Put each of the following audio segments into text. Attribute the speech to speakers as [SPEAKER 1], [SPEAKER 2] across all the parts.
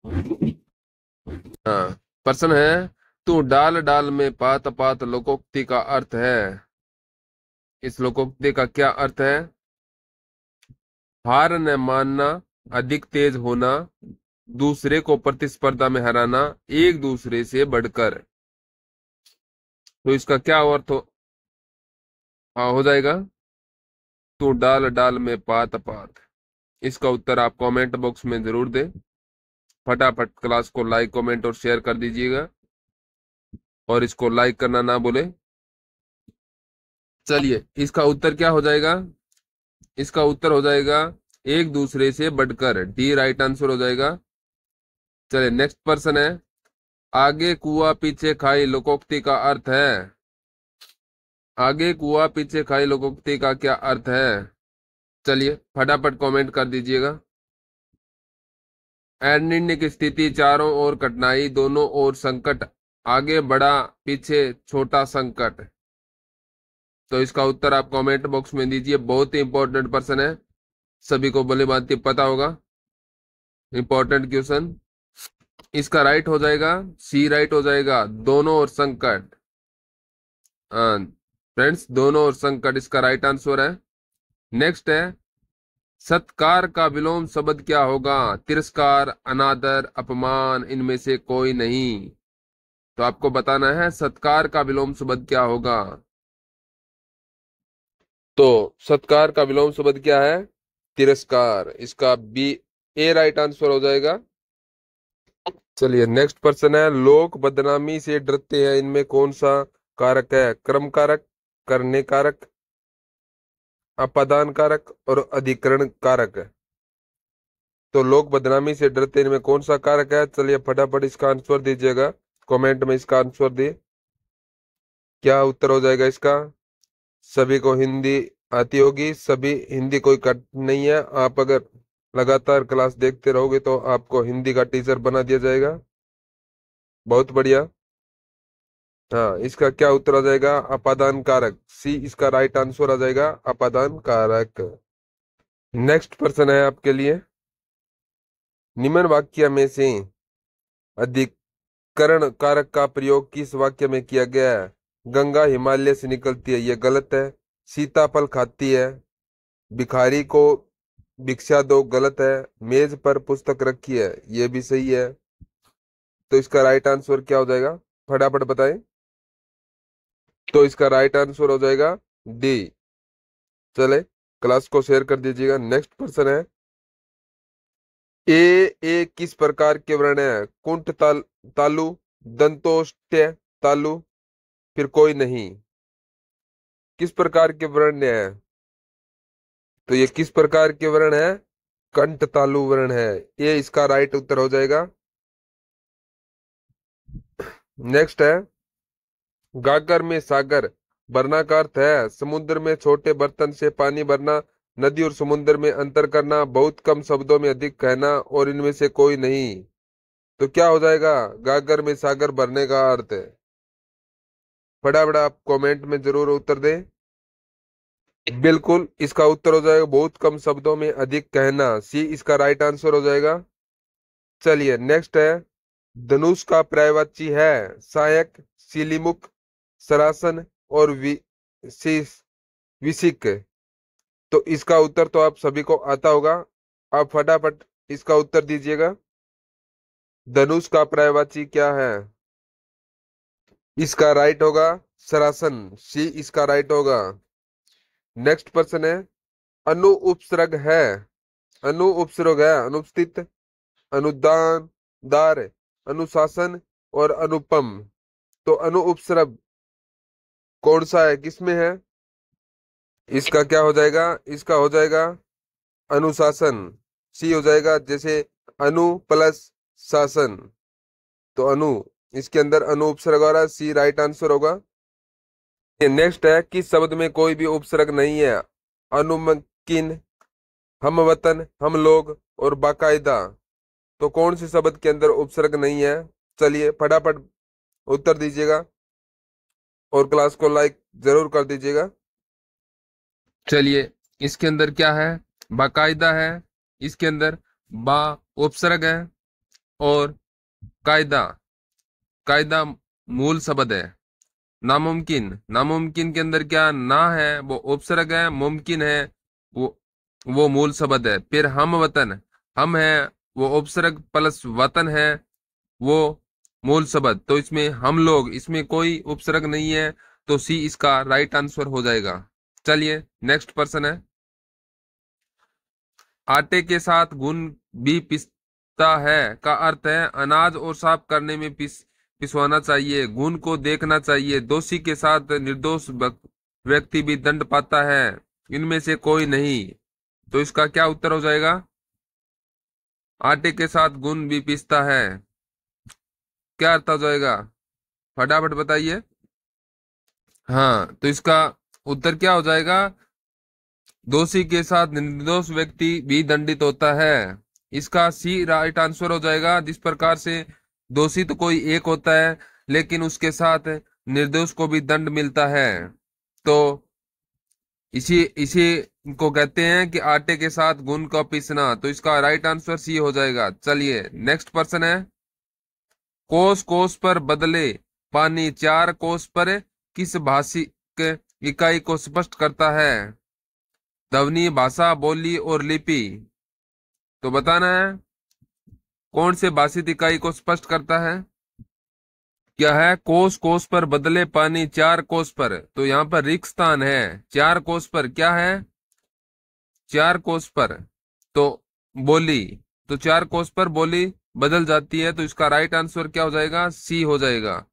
[SPEAKER 1] हाँ, प्रश्न है, तू डाल डाल में पात पात लोकोक्ति का अर्थ है। इस लोकोक्ति का क्या अर्थ है? हार न मानना, अधिक तेज होना, दूसरे को प्रतिस्पर्धा में हराना, एक दूसरे से बढ़कर। तो इसका क्या अर्थ हाँ हो जाएगा? तू डाल डाल में पात पात। इसका उत्तर आप कमेंट बॉक्स में जरूर दें। फटाफट क्लास को लाइक कमेंट और शेयर कर दीजिएगा, और इसको लाइक करना ना भूले। चलिए, इसका उत्तर क्या हो जाएगा? इसका उत्तर हो जाएगा एक दूसरे से बढ़कर। डी राइट आंसर हो जाएगा। चलिए, नेक्स्ट पर्सन है, आगे कुआ पीछे खाई लोकोक्ति का अर्थ है। आगे कुआ पीछे खाई लोकोक्ति का क्या अर्थ है? चलिए फटाफट कमेंट कर दीजिएगा। अनिर्णय की स्थिति, चारों ओर कठिनाई, दोनों ओर संकट, आगे बड़ा पीछे छोटा संकट। तो इसका उत्तर आप कमेंट बॉक्स में दीजिए। बहुत ही इंपॉर्टेंट पर्सन है, सभी को भली भांति पता होगा। Important question. इसका राइट हो जाएगा, सी राइट हो जाएगा, दोनों ओर संकट। फ्रेंड्स, दोनों ओर संकट इसका राइट आंसर है। नेक्स्ट है, सत्कार का विलोम शब्द क्या होगा? तिरस्कार, अनादर, अपमान, इनमें से कोई नहीं। तो आपको बताना है सत्कार का विलोम शब्द क्या होगा। तो सत्कार का विलोम शब्द क्या है? तिरस्कार। इसका बी ए राइट आंसर हो जाएगा। चलिए, नेक्स्ट पर्सन है, लोग बदनामी से डरते हैं, इनमें कौन सा कारक है? कर्म कारक, करने कारक, अपादान कारक और अधिकरण कारक है। तो लोग बदनामी से डरते हैं, इनमें कौन सा कारक है? चलिए फटाफट इसका आंसर दीजिएगा, कमेंट में इसका आंसर दिए। क्या उत्तर हो जाएगा इसका? सभी को हिंदी आती होगी, सभी हिंदी कोई कट नहीं है। आप अगर लगातार क्लास देखते रहोगे तो आपको हिंदी का टीचर बना दिया जाएगा। बहुत बढ़िया। हाँ, इसका क्या उत्तर आ जाएगा? अपादान कारक। सी इसका राइट आंसर आ जाएगा, अपादान कारक। नेक्स्ट पर्सन है आपके लिए, निम्न वाक्य में से अधिकरण कारक का प्रयोग किस वाक्य में किया गया है? गंगा हिमालय से निकलती है, यह गलत है। सीताफल खाती है, भिखारी को भिक्षा दो, गलत है। मेज पर पुस्तक रखी है, यह भी सही है। तो इसका राइट आंसर क्या हो जाएगा? फटाफट बताएं। तो इसका राइट आंसर हो जाएगा डी। चले, क्लास को शेयर कर दीजिएगा। नेक्स्ट पर्सन है, ए किस प्रकार के वर्ण है? कुंठ तालु, दंतोष्ट्य तालु, फिर कोई नहीं। किस प्रकार के वर्ण है? तो ये किस प्रकार के वर्ण है? कंठ तालु वर्ण है। ये इसका राइट उत्तर हो जाएगा। नेक्स्ट है, गागर में सागर भरना का अर्थ है समुद्र में छोटे बर्तन से पानी भरना, नदी और समुद्र में अंतर करना, बहुत कम शब्दों में अधिक कहना, और इनमें से कोई नहीं। तो क्या हो जाएगा? गागर में सागर भरने का अर्थ है। फटाफट आप कमेंट में जरूर उत्तर दें। बिल्कुल, इसका उत्तर हो जाएगा बहुत कम शब्दों में अधिक कहना। सी इसका राइट आंसर हो जाएगा। चलिए, नेक्स्ट है, धनुष का पर्यायवाची है सहायक, सिलीमुख, सरासन और विसिक। तो इसका उत्तर तो आप सभी को आता होगा। आप फटाफट इसका उत्तर दीजिएगा। धनुष का पर्यायवाची क्या है? इसका राइट होगा सरासन। सी इसका राइट होगा। नेक्स्ट पर्सन है, अनु उपसर्ग है, अनु उपसर्ग है अनुपस्थित, अनुदान, दार, अनुशासन और अनुपम। तो अनु उपसर्ग कौन सा है, किसमें है? इसका क्या हो जाएगा? इसका हो जाएगा अनुशासन। सी हो जाएगा, जैसे अनु प्लस शासन, तो अनु, इसके अंदर अनु उपसर्ग आ रहा है। सी राइट आंसर होगा। नेक्स्ट है, किस शब्द में कोई भी उपसर्ग नहीं है? अनुमकिन, हम वतन, हम लोग और बाकायदा। तो कौन से शब्द के अंदर उपसर्ग नहीं है? चलिए फटाफट उत्तर दीजिएगा, और क्लास को लाइक जरूर कर दीजिएगा। चलिए, इसके अंदर क्या है? बाकायदा है। इसके अंदर बा उपसर्ग है। और कायदा, कायदा मूल शब्द है। नामुमकिन, नामुमकिन के अंदर क्या ना है वो उपसर्ग है, मुमकिन है वो वो मूल शब्द है। फिर हम वतन, हम है वो उपसर्ग प्लस वतन है वो मूल शब्द। तो इसमें हम लोग, इसमें कोई उपसर्ग नहीं है, तो सी इसका राइट आंसर हो जाएगा। चलिए नेक्स्ट पर्सन है। आटे के साथ गुण भी पिसता है का अर्थ है अनाज और साफ करने में पिसवाना चाहिए, गुण को देखना चाहिए, दोषी के साथ निर्दोष व्यक्ति भी दंड पाता है, इनमें से कोई नहीं। तो इसका क्या उत्तर हो जाएगा? आटे के साथ गुण भी पिसता है, क्या अर्थ हो जाएगा? फटाफट बताइए। हाँ, तो इसका उत्तर क्या हो जाएगा? दोषी के साथ निर्दोष व्यक्ति भी दंडित होता है। इसका सी राइट आंसर हो जाएगा। जिस प्रकार से दोषी तो कोई एक होता है, लेकिन उसके साथ निर्दोष को भी दंड मिलता है। तो इसी इसी को कहते हैं कि आटे के साथ गुण का पीसना। तो इसका राइट आंसर सी हो जाएगा। चलिए नेक्स्ट पर्सन है। कोस कोस पर बदले पानी, चार कोस पर किस भाषिक इकाई को स्पष्ट करता है? ध्वनि, भाषा, बोली और लिपि। तो बताना है कौन से भाषिक इकाई को स्पष्ट करता है। क्या है? कोस कोस पर बदले पानी, चार कोस पर। तो यहाँ पर रिक्त स्थान है। चार कोस पर क्या है? चार कोस पर तो बोली। तो चार कोस पर बोली बदल जाती है। तो इसका राइट आंसर क्या हो जाएगा? सी हो जाएगा।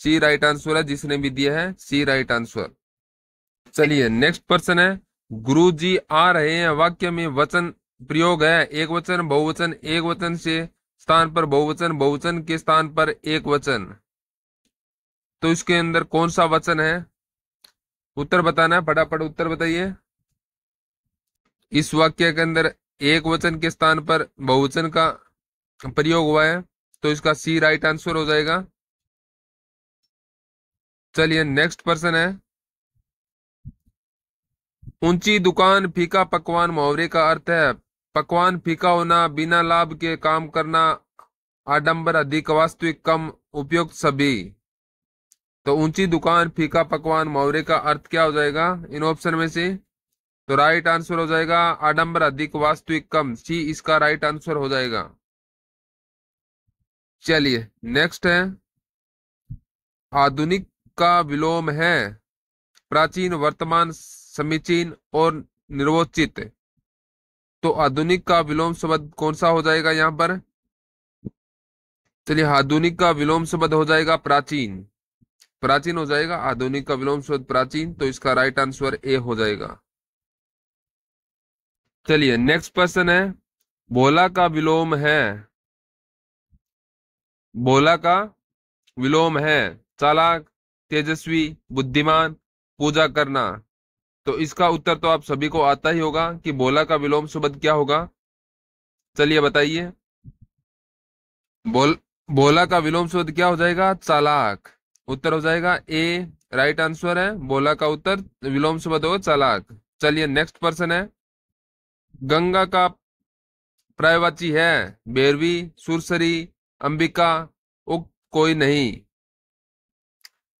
[SPEAKER 1] सी राइट आंसर है, जिसने भी दिया है सी राइट आंसर। चलिए नेक्स्ट पर्सन है। गुरुजी आ रहे हैं वाक्य में वचन प्रयोग है, एक वचन, बहुवचन, एक वचन से स्थान पर बहुवचन, बहुवचन के स्थान पर एक वचन। तो इसके अंदर कौन सा वचन है? उत्तर बताना है, फटाफट उत्तर बताइए। इस वाक्य के अंदर एक वचन के स्थान पर बहुवचन का प्रयोग हुआ है, तो इसका सी राइट आंसर हो जाएगा। चलिए नेक्स्ट पर्सन है। ऊंची दुकान फीका पकवान मुहावरे का अर्थ है पकवान फीका होना, बिना लाभ के काम करना, आडंबर अधिक, वास्तविक कम, उपयुक्त सभी। तो ऊंची दुकान फीका पकवान मुहावरे का अर्थ क्या हो जाएगा इन ऑप्शन में से? तो राइट आंसर हो जाएगा आडंबर अधिक, वास्तविक कम। सी इसका राइट आंसर हो जाएगा। चलिए नेक्स्ट है। आधुनिक का विलोम है प्राचीन, वर्तमान, समीचीन और निर्वोचित। तो आधुनिक का विलोम शब्द कौन सा हो जाएगा यहाँ पर? चलिए आधुनिक का विलोम शब्द हो जाएगा प्राचीन। प्राचीन हो जाएगा आधुनिक का विलोम शब्द प्राचीन। तो इसका राइट आंसर ए हो जाएगा। चलिए नेक्स्ट पर्सन है। भोला का विलोम है, भोला का विलोम है चालाक, तेजस्वी, बुद्धिमान, पूजा करना। तो इसका उत्तर तो आप सभी को आता ही होगा कि भोला का विलोम शब्द क्या होगा। चलिए बताइए। बोल भोला का विलोम शब्द क्या हो जाएगा? चालाक। उत्तर हो जाएगा ए, राइट आंसर है। भोला का उत्तर विलोम शब्द होगा चालाक। चलिए नेक्स्ट पर्सन है। गंगा का पर्यायवाची है भैरवी, सुरसरी, अंबिका, उक्त कोई नहीं।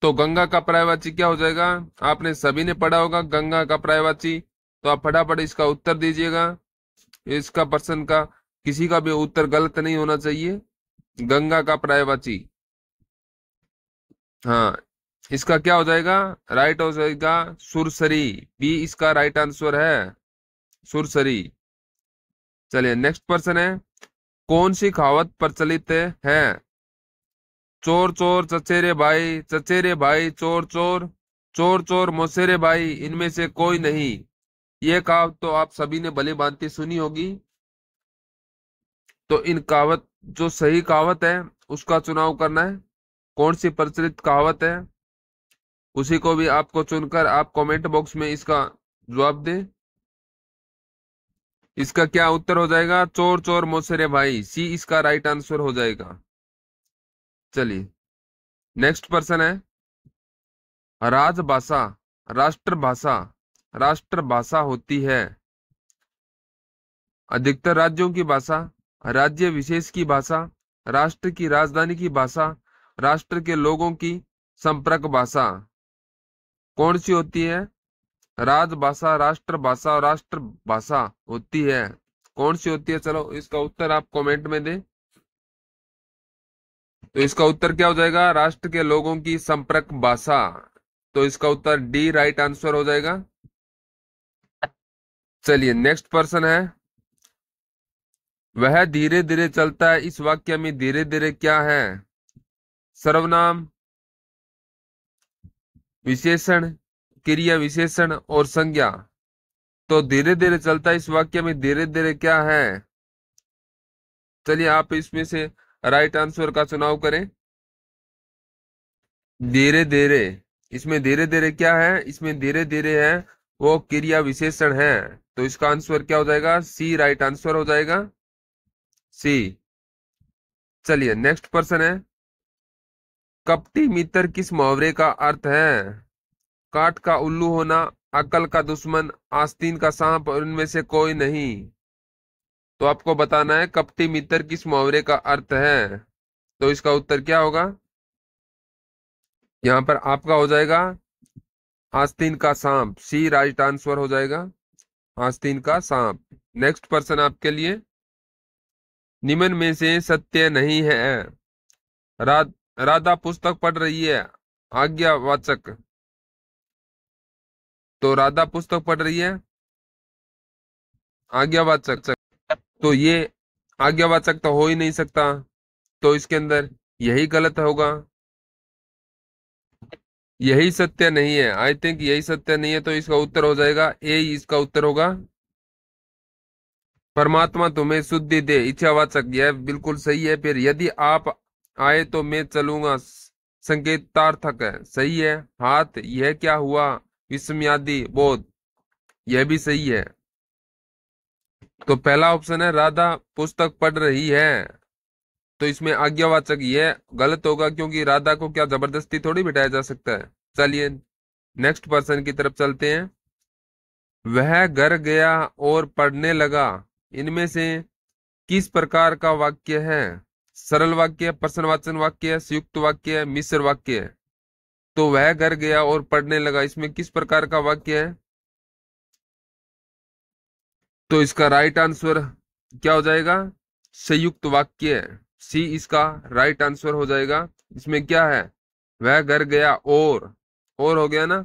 [SPEAKER 1] तो गंगा का पर्यायवाची क्या हो जाएगा? आपने सभी ने पढ़ा होगा गंगा का पर्यायवाची। तो आप फटाफट इसका उत्तर दीजिएगा। इसका पर्सन का किसी का भी उत्तर गलत नहीं होना चाहिए। गंगा का पर्यायवाची, हाँ, इसका क्या हो जाएगा? राइट हो जाएगा सुरसरी। बी इसका राइट आंसर है, सुरसरी। चलिए नेक्स्ट पर्सन है। कौन सी कहावत प्रचलित है? चोर चोर चचेरे भाई, चचेरे भाई चोर चोर, चोर चोर मौसेरे भाई, इनमें से कोई नहीं। ये कहावत तो आप सभी ने भली भांति सुनी होगी। तो इन कहावत, जो सही कहावत है उसका चुनाव करना है। कौन सी प्रचलित कहावत है उसी को भी आपको चुनकर आप कमेंट बॉक्स में इसका जवाब दें। इसका क्या उत्तर हो जाएगा? चोर चोर मौसेरे भाई। सी इसका राइट आंसर हो जाएगा। चलिए नेक्स्ट पर्सन है। राजभाषा, राष्ट्रभाषा, राष्ट्रभाषा होती है अधिकतर राज्यों की भाषा, राज्य विशेष की भाषा, राष्ट्र की राजधानी की भाषा, राष्ट्र के लोगों की संपर्क भाषा कौन सी होती है? राजभाषा, राष्ट्रभाषा और राष्ट्रभाषा होती है। कौन सी होती है? चलो इसका उत्तर आप कमेंट में दें। तो इसका उत्तर क्या हो जाएगा? राष्ट्र के लोगों की संपर्क भाषा। तो इसका उत्तर डी राइट आंसर हो जाएगा। चलिए नेक्स्ट पर्सन है। वह धीरे धीरे चलता है, इस वाक्य में धीरे धीरे क्या है? सर्वनाम, विशेषण, क्रिया विशेषण और संज्ञा। तो धीरे धीरे चलता है इस वाक्य में धीरे धीरे क्या है? चलिए आप इसमें से राइट आंसर का चुनाव करें। धीरे धीरे, इसमें धीरे धीरे क्या है? इसमें धीरे धीरे है वो क्रिया विशेषण है। तो इसका आंसर क्या हो जाएगा? सी राइट आंसर हो जाएगा, सी। चलिए नेक्स्ट पर्सन है। कपटी मित्र किस मुहावरे का अर्थ है? काठ का उल्लू होना, अकल का दुश्मन, आस्तीन का सांप और इनमें से कोई नहीं। तो आपको बताना है कपटी मित्र किस मुहावरे का अर्थ है। तो इसका उत्तर क्या होगा? यहाँ पर आपका हो जाएगा आस्तीन का सांप, सी राइट आंसर हो जाएगा, आस्तीन का सांप। नेक्स्ट पर्सन आपके लिए। निम्न में से सत्य नहीं है। राधा पुस्तक पढ़ रही है, आज्ञावाचक। तो राधा पुस्तक पढ़ रही है, आज्ञावाचक। तो ये आज्ञावाचक तो हो ही नहीं सकता। तो इसके अंदर यही गलत होगा, यही सत्य नहीं है। आई थिंक यही सत्य नहीं है। तो इसका उत्तर हो जाएगा ए, इसका उत्तर होगा। परमात्मा तुम्हें शुद्धि दे, इच्छावाचक, यह बिल्कुल सही है। फिर यदि आप आए तो मैं चलूंगा, संकेतार्थक है, सही है। हाथ, यह क्या हुआ, विस्मयादि बोध, यह भी सही है। तो पहला ऑप्शन है राधा पुस्तक पढ़ रही है, तो इसमें आज्ञावाचक यह गलत होगा, क्योंकि राधा को क्या जबरदस्ती थोड़ी बिठाया जा सकता है। चलिए नेक्स्ट पर्सन की तरफ चलते हैं। वह घर गया और पढ़ने लगा, इनमें से किस प्रकार का वाक्य है? सरल वाक्य, प्रश्नवाचन वाक्य, संयुक्त वाक्य, मिश्र वाक्य। तो वह घर गया और पढ़ने लगा, इसमें किस प्रकार का वाक्य है? तो इसका राइट आंसर क्या हो जाएगा? संयुक्त वाक्य, सी इसका राइट आंसर हो जाएगा। इसमें क्या है? वह घर गया और हो गया ना,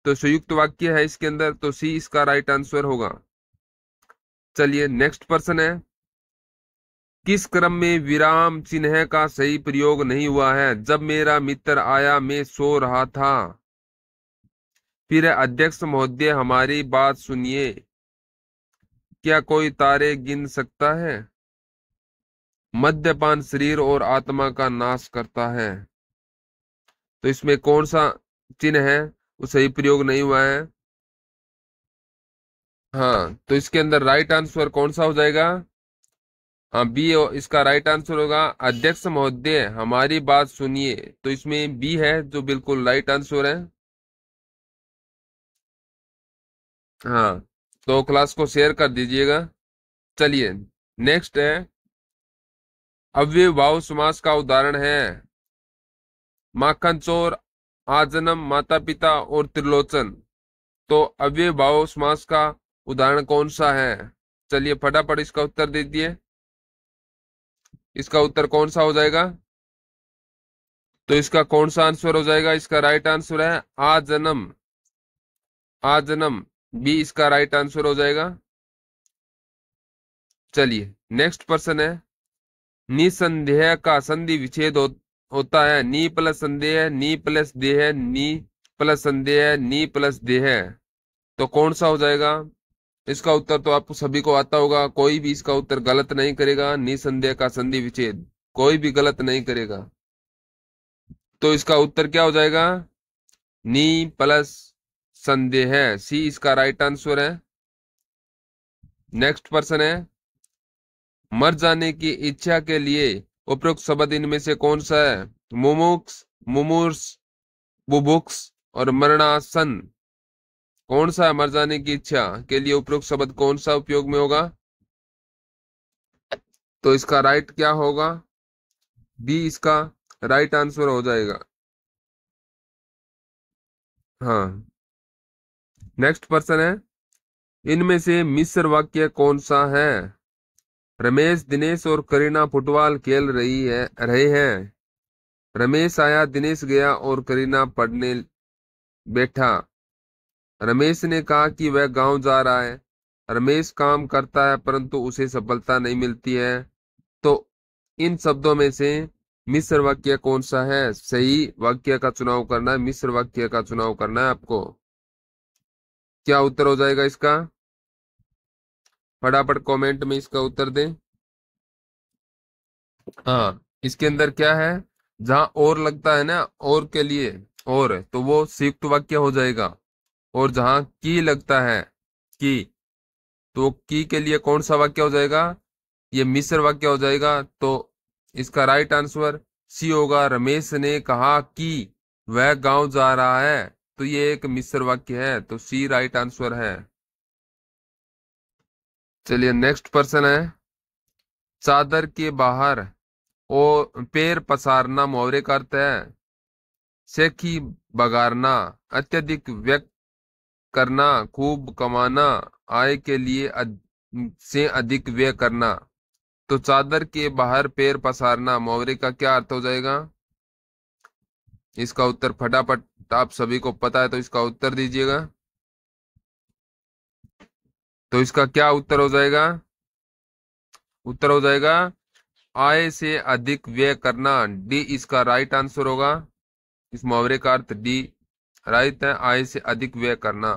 [SPEAKER 1] तो संयुक्त वाक्य है इसके अंदर, तो सी इसका राइट आंसर होगा। चलिए नेक्स्ट पर्सन है। किस क्रम में विराम चिन्ह का सही प्रयोग नहीं हुआ है? जब मेरा मित्र आया मैं सो रहा था। फिर अध्यक्ष महोदय हमारी बात सुनिए, क्या कोई तारे गिन सकता है? मद्यपान शरीर और आत्मा का नाश करता है। तो इसमें कौन सा चिन्ह है वो सही प्रयोग नहीं हुआ है? हाँ, तो इसके अंदर राइट आंसर कौन सा हो जाएगा? हाँ, बी इसका राइट आंसर होगा। अध्यक्ष महोदय हमारी बात सुनिए, तो इसमें बी है जो बिल्कुल राइट आंसर है। हाँ, तो क्लास को शेयर कर दीजिएगा। चलिए नेक्स्ट है। अव्ययभाव समास का उदाहरण है माखन चोर, आजन्म, माता पिता और त्रिलोचन। तो अव्ययभाव समास का उदाहरण कौन सा है? चलिए फटाफट इसका उत्तर दे दीजिए। इसका उत्तर कौन सा हो जाएगा? तो इसका कौन सा आंसर हो जाएगा? इसका राइट आंसर है आजन्म, आजन्म, बी इसका राइट आंसर हो जाएगा। चलिए नेक्स्ट पर्सन है। निसंदेह का संधि विच्छेद होता है नी प्लस संदेह, नी प्लस देह, नी प्लस संदेह, नी प्लस देह। तो कौन सा हो जाएगा? इसका उत्तर तो आपको सभी को आता होगा, कोई भी इसका उत्तर गलत नहीं करेगा। निसंदेह का संधि विच्छेद कोई भी गलत नहीं करेगा। तो इसका उत्तर क्या हो जाएगा? नी प्लस संदेह, सी इसका राइट आंसर है। नेक्स्ट पर्सन है। मर जाने की इच्छा के लिए उपयुक्त शब्द इनमें से कौन सा है? मुमुक्ष, मुमूर्ष, बुभुक्ष और मरणासन। कौन सा है मर जाने की इच्छा के लिए उपयुक्त शब्द, कौन सा उपयोग में होगा? तो इसका राइट क्या होगा? बी इसका राइट आंसर हो जाएगा। हाँ, नेक्स्ट पर्सन है, इनमें से मिश्र वाक्य कौन सा है? रमेश, दिनेश और करीना फुटबॉल खेल रहे हैं। रमेश आया, दिनेश गया और करीना पढ़ने बैठा। रमेश ने कहा कि वह गांव जा रहा है। रमेश काम करता है परंतु उसे सफलता नहीं मिलती है। तो इन शब्दों में से मिश्र वाक्य कौन सा है? सही वाक्य का चुनाव करना है, मिश्र वाक्य का चुनाव करना है आपको। क्या उत्तर हो जाएगा इसका? फटाफट कमेंट में इसका उत्तर दें। हाँ, इसके अंदर क्या है, जहां और लगता है ना, और के लिए, और तो वो संयुक्त वाक्य हो जाएगा। और जहां की लगता है, की, तो की के लिए कौन सा वाक्य हो जाएगा? ये मिश्र वाक्य हो जाएगा। तो इसका राइट आंसर सी होगा। रमेश ने कहा कि वह गांव जा रहा है, तो ये एक मिश्र वाक्य है, तो सी राइट आंसर है। चलिए नेक्स्ट पर्सन है, चादर के बाहर और पैर पसारना मुहावरे का अर्थ है सेखी बगारना, अत्यधिक व्यक्त करना, खूब कमाना, आय के लिए से अधिक व्यय करना। तो चादर के बाहर पैर पसारना मुहावरे का क्या अर्थ हो जाएगा? इसका उत्तर फटाफट, आप सभी को पता है तो इसका उत्तर दीजिएगा। तो इसका क्या उत्तर हो जाएगा? उत्तर हो जाएगा आय से अधिक व्यय करना। डी इसका राइट आंसर होगा। इस मुहावरे का अर्थ डी राइट है, आय से अधिक व्यय करना।